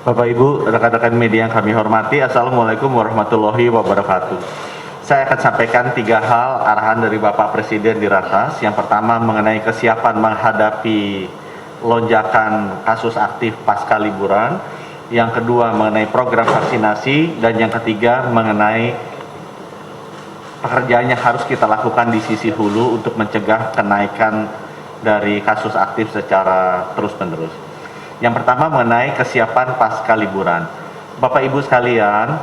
Bapak Ibu, rekan-rekan media yang kami hormati, Assalamualaikum warahmatullahi wabarakatuh. Saya akan sampaikan 3 hal arahan dari Bapak Presiden di Ratas. Yang pertama mengenai kesiapan menghadapi lonjakan kasus aktif pasca liburan. Yang kedua mengenai program vaksinasi. Dan yang ketiga mengenai pekerjaan yang harus kita lakukan di sisi hulu untuk mencegah kenaikan dari kasus aktif secara terus-menerus. Yang pertama mengenai kesiapan pasca liburan. Bapak Ibu sekalian,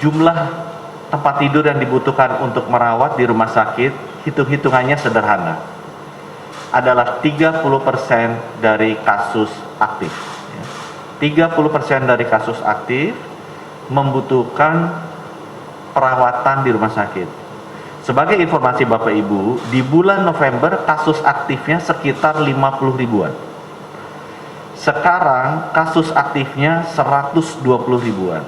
jumlah tempat tidur yang dibutuhkan untuk merawat di rumah sakit, hitung-hitungannya sederhana. Adalah 30% dari kasus aktif. 30% dari kasus aktif membutuhkan perawatan di rumah sakit. Sebagai informasi Bapak Ibu, di bulan November kasus aktifnya sekitar 50 ribuan. Sekarang kasus aktifnya 120 ribuan.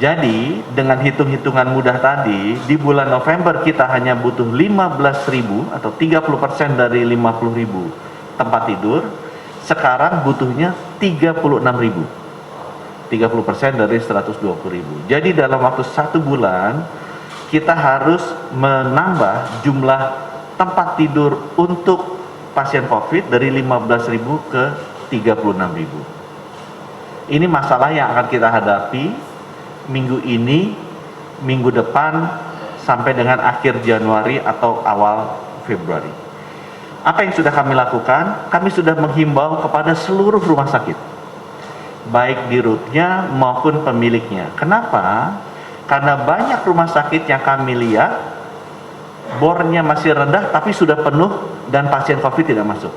Jadi dengan hitung-hitungan mudah tadi, di bulan November kita hanya butuh 15 ribu atau 30% dari 50 ribu tempat tidur. Sekarang butuhnya 36 ribu, 30% dari 120 ribu. Jadi dalam waktu 1 bulan kita harus menambah jumlah tempat tidur untuk pasien COVID dari 15 ribu ke 36 ribu. Ini masalah yang akan kita hadapi minggu ini, minggu depan, sampai dengan akhir Januari atau awal Februari. Apa yang sudah kami lakukan? Kami sudah menghimbau kepada seluruh rumah sakit, baik dirutnya maupun pemiliknya. Kenapa? Karena banyak rumah sakit yang kami lihat bornya masih rendah tapi sudah penuh dan pasien COVID tidak masuk.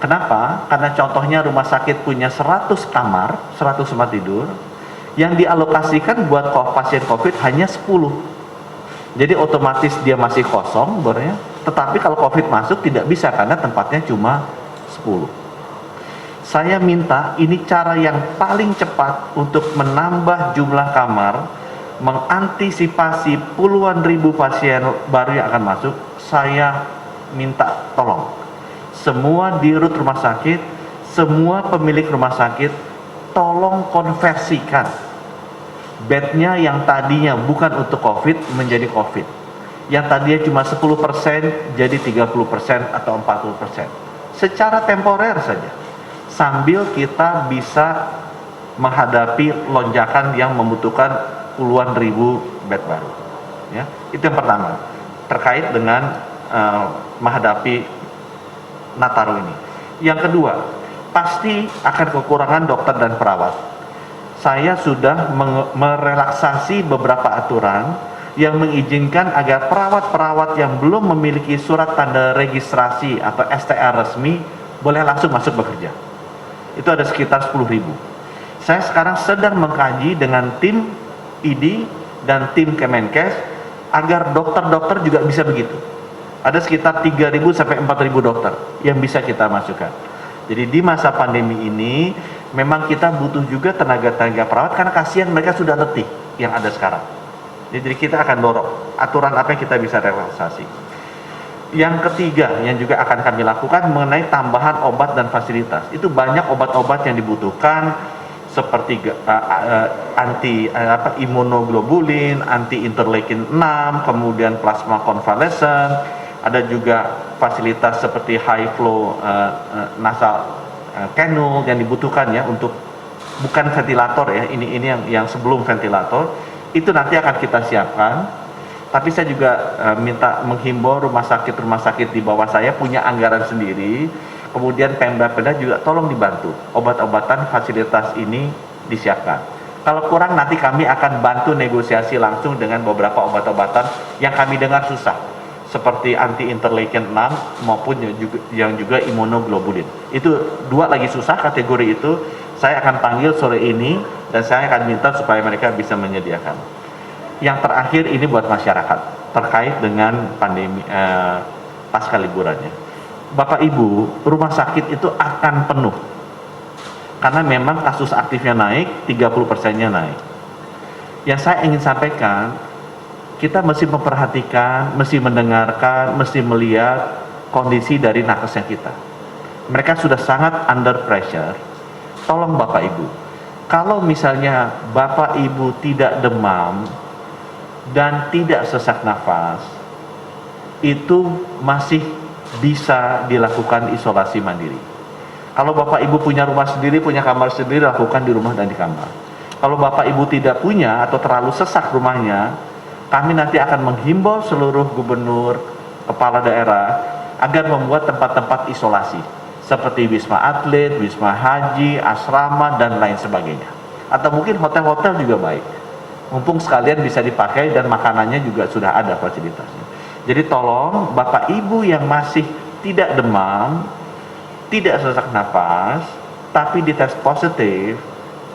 Kenapa? Karena contohnya rumah sakit punya 100 kamar, 100 tempat tidur, yang dialokasikan buat pasien COVID hanya 10. Jadi otomatis dia masih kosong bornya, tetapi kalau COVID masuk tidak bisa karena tempatnya cuma 10. Saya minta ini cara yang paling cepat untuk menambah jumlah kamar, mengantisipasi puluhan ribu pasien baru yang akan masuk. Saya minta tolong semua dirut rumah sakit, semua pemilik rumah sakit, tolong konversikan bednya yang tadinya bukan untuk COVID menjadi COVID, yang tadinya cuma 10% jadi 30% atau 40%, secara temporer saja, sambil kita bisa menghadapi lonjakan yang membutuhkan puluhan ribu bed baru. Ya, itu yang pertama terkait dengan menghadapi Nataru ini. Yang kedua, pasti akan kekurangan dokter dan perawat. Saya sudah merelaksasi beberapa aturan yang mengizinkan agar perawat-perawat yang belum memiliki surat tanda registrasi atau STR resmi boleh langsung masuk bekerja. Itu ada sekitar 10 ribu. Saya sekarang sedang mengkaji dengan tim ID dan tim Kemenkes agar dokter-dokter juga bisa begitu. Ada sekitar 3.000 sampai 4.000 dokter yang bisa kita masukkan. Jadi di masa pandemi ini memang kita butuh juga tenaga-tenaga perawat karena kasihan mereka sudah letih yang ada sekarang. Jadi kita akan dorong aturan apa yang kita bisa relaksasi. Yang ketiga yang juga akan kami lakukan mengenai tambahan obat dan fasilitas. Itu banyak obat-obat yang dibutuhkan seperti imunoglobulin, anti interleukin 6, kemudian plasma konvalesen. Ada juga fasilitas seperti high flow nasal canul yang dibutuhkan ya, untuk bukan ventilator ya, ini yang sebelum ventilator itu nanti akan kita siapkan. Tapi saya juga minta menghimbau rumah sakit di bawah saya punya anggaran sendiri, kemudian Pemda juga tolong dibantu obat-obatan fasilitas ini disiapkan. Kalau kurang nanti kami akan bantu negosiasi langsung dengan beberapa obat-obatan yang kami dengar susah, seperti anti interleukin 6 maupun yang juga imunoglobulin. Itu 2 lagi susah kategori itu. Saya akan panggil sore ini dan saya akan minta supaya mereka bisa menyediakan. Yang terakhir ini buat masyarakat terkait dengan pandemi pasca liburannya. Bapak Ibu, rumah sakit itu akan penuh karena memang kasus aktifnya naik, 30%-nya naik. Yang saya ingin sampaikan, kita mesti memperhatikan, mesti mendengarkan, mesti melihat kondisi dari nakesnya kita. Mereka sudah sangat under pressure, tolong Bapak Ibu, kalau misalnya Bapak Ibu tidak demam dan tidak sesak nafas, itu masih bisa dilakukan isolasi mandiri. Kalau Bapak Ibu punya rumah sendiri, punya kamar sendiri, lakukan di rumah dan di kamar. Kalau Bapak Ibu tidak punya atau terlalu sesak rumahnya, kami nanti akan menghimbau seluruh gubernur, kepala daerah agar membuat tempat-tempat isolasi seperti Wisma Atlet, Wisma Haji, asrama, dan lain sebagainya. Atau mungkin hotel-hotel juga baik. Mumpung sekalian bisa dipakai dan makanannya juga sudah ada fasilitasnya. Jadi tolong Bapak Ibu yang masih tidak demam, tidak sesak napas, tapi dites positif,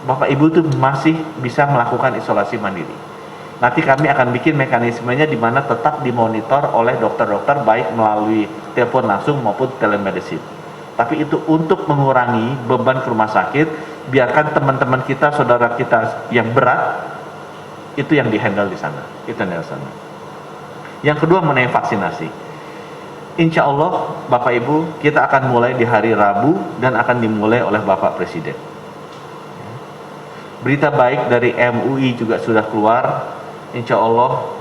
Bapak Ibu itu masih bisa melakukan isolasi mandiri. Nanti kami akan bikin mekanismenya di mana tetap dimonitor oleh dokter-dokter baik melalui telepon langsung maupun telemedicine. Tapi itu untuk mengurangi beban ke rumah sakit, biarkan teman-teman kita, saudara kita yang berat, itu yang dihandle di sana. Itu yang di sana. Yang kedua mengenai vaksinasi. Insya Allah Bapak Ibu, kita akan mulai di hari Rabu dan akan dimulai oleh Bapak Presiden. Berita baik dari MUI juga sudah keluar. Insya Allah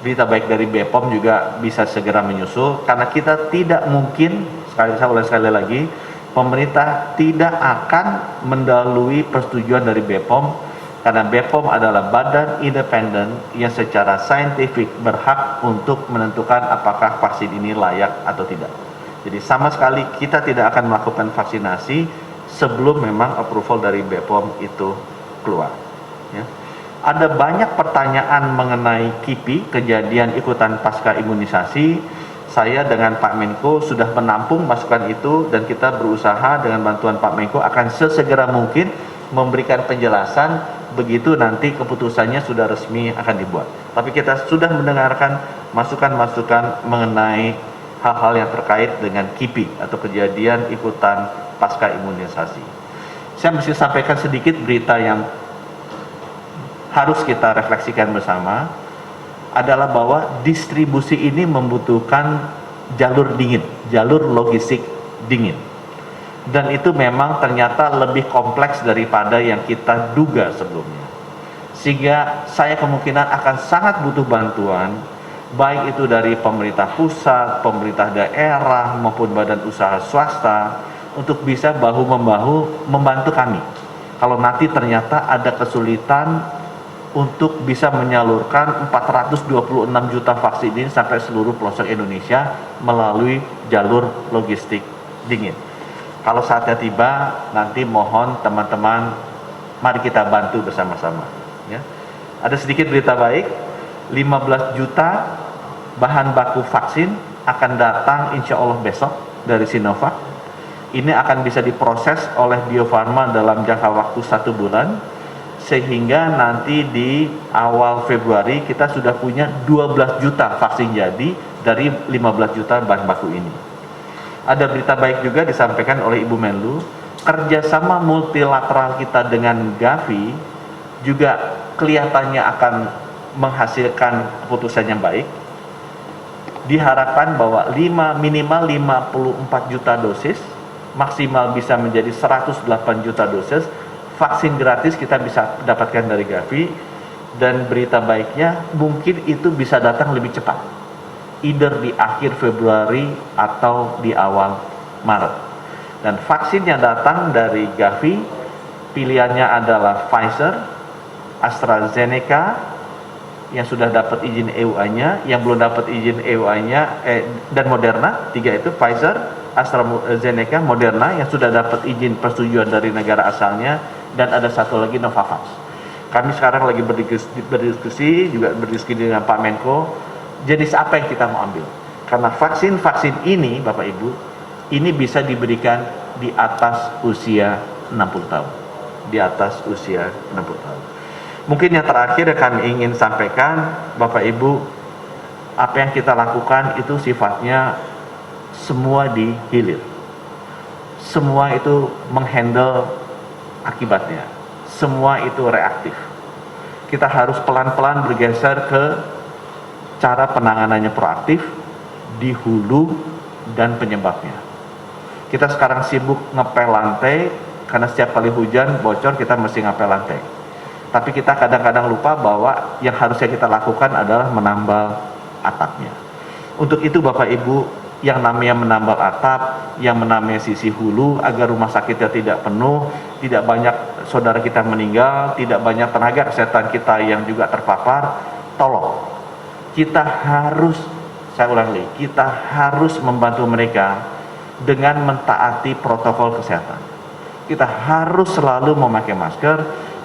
berita baik dari BPOM juga bisa segera menyusul, karena kita tidak mungkin, sekali lagi, pemerintah tidak akan mendahului persetujuan dari BPOM, karena BPOM adalah badan independen yang secara saintifik berhak untuk menentukan apakah vaksin ini layak atau tidak. Jadi sama sekali kita tidak akan melakukan vaksinasi sebelum memang approval dari BPOM itu keluar. Ya. Ada banyak pertanyaan mengenai KIPI, kejadian ikutan pasca imunisasi. Saya dengan Pak Menko sudah menampung masukan itu, dan kita berusaha dengan bantuan Pak Menko akan sesegera mungkin memberikan penjelasan begitu nanti keputusannya sudah resmi akan dibuat. Tapi kita sudah mendengarkan masukan-masukan mengenai hal-hal yang terkait dengan KIPI atau kejadian ikutan pasca imunisasi. Saya mesti sampaikan sedikit berita yang harus kita refleksikan bersama, adalah bahwa distribusi ini membutuhkan jalur dingin, jalur logistik dingin. Dan itu memang ternyata lebih kompleks daripada yang kita duga sebelumnya. Sehingga saya kemungkinan akan sangat butuh bantuan, baik itu dari pemerintah pusat, pemerintah daerah, maupun badan usaha swasta, untuk bisa bahu-membahu membantu kami. Kalau nanti ternyata ada kesulitan untuk bisa menyalurkan 426 juta vaksin ini sampai seluruh pelosok Indonesia melalui jalur logistik dingin. Kalau saatnya tiba, nanti mohon teman-teman, mari kita bantu bersama-sama. Ya. Ada sedikit berita baik, 15 juta bahan baku vaksin akan datang insya Allah besok dari Sinovac. Ini akan bisa diproses oleh Bio Farma dalam jangka waktu 1 bulan. Sehingga nanti di awal Februari kita sudah punya 12 juta vaksin jadi dari 15 juta bahan baku ini. Ada berita baik juga disampaikan oleh Ibu Menlu, kerjasama multilateral kita dengan Gavi juga kelihatannya akan menghasilkan keputusan yang baik. Diharapkan bahwa minimal 54 juta dosis, maksimal bisa menjadi 108 juta dosis vaksin gratis kita bisa dapatkan dari Gavi. Dan berita baiknya mungkin itu bisa datang lebih cepat, either di akhir Februari atau di awal Maret. Dan vaksin yang datang dari Gavi pilihannya adalah Pfizer, AstraZeneca yang sudah dapat izin EUA-nya, yang belum dapat izin EUA-nya, dan Moderna. 3 itu, Pfizer, AstraZeneca, Moderna yang sudah dapat izin persetujuan dari negara asalnya, dan ada satu lagi Novavax. Kami sekarang lagi berdiskusi dengan Pak Menko, jenis apa yang kita mau ambil. Karena vaksin-vaksin ini, Bapak Ibu, ini bisa diberikan di atas usia 60 tahun. Di atas usia 60 tahun. Mungkin yang terakhir yang kami ingin sampaikan, Bapak Ibu, apa yang kita lakukan itu sifatnya semua dihilir. Semua itu menghandle akibatnya. Semua itu reaktif. Kita harus pelan-pelan bergeser ke cara penanganannya proaktif di hulu dan penyebabnya. Kita sekarang sibuk ngepel lantai karena setiap kali hujan bocor kita mesti ngapel lantai. Tapi kita kadang-kadang lupa bahwa yang harusnya kita lakukan adalah menambal atapnya. Untuk itu Bapak Ibu, yang namanya menambal atap, yang namanya sisi hulu agar rumah sakitnya tidak penuh, tidak banyak saudara kita meninggal, tidak banyak tenaga kesehatan kita yang juga terpapar, tolong kita harus, saya ulang lagi, kita harus membantu mereka dengan mentaati protokol kesehatan. Kita harus selalu memakai masker,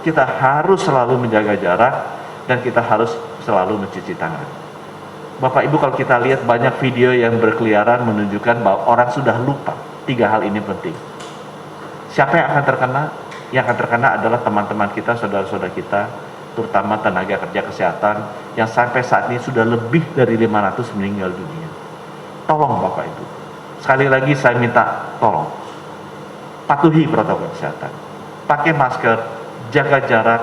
kita harus selalu menjaga jarak, dan kita harus selalu mencuci tangan. Bapak Ibu, kalau kita lihat banyak video yang berkeliaran menunjukkan bahwa orang sudah lupa 3 hal ini penting. Siapa yang akan terkena? Yang akan terkena adalah teman-teman kita, saudara-saudara kita, terutama tenaga kerja kesehatan yang sampai saat ini sudah lebih dari 500 meninggal dunia. Tolong Bapak Ibu, sekali lagi saya minta tolong, patuhi protokol kesehatan, pakai masker, jaga jarak,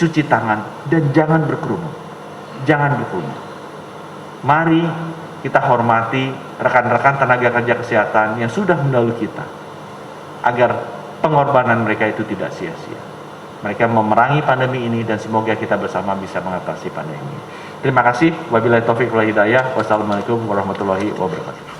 cuci tangan, dan jangan berkerumun. Jangan berkerumun. Mari kita hormati rekan-rekan tenaga kerja kesehatan yang sudah mendahului kita, agar pengorbanan mereka itu tidak sia-sia. Mereka memerangi pandemi ini dan semoga kita bersama bisa mengatasi pandemi ini. Terima kasih. Wabillahi taufiq wal hidayah. Wassalamualaikum warahmatullahi wabarakatuh.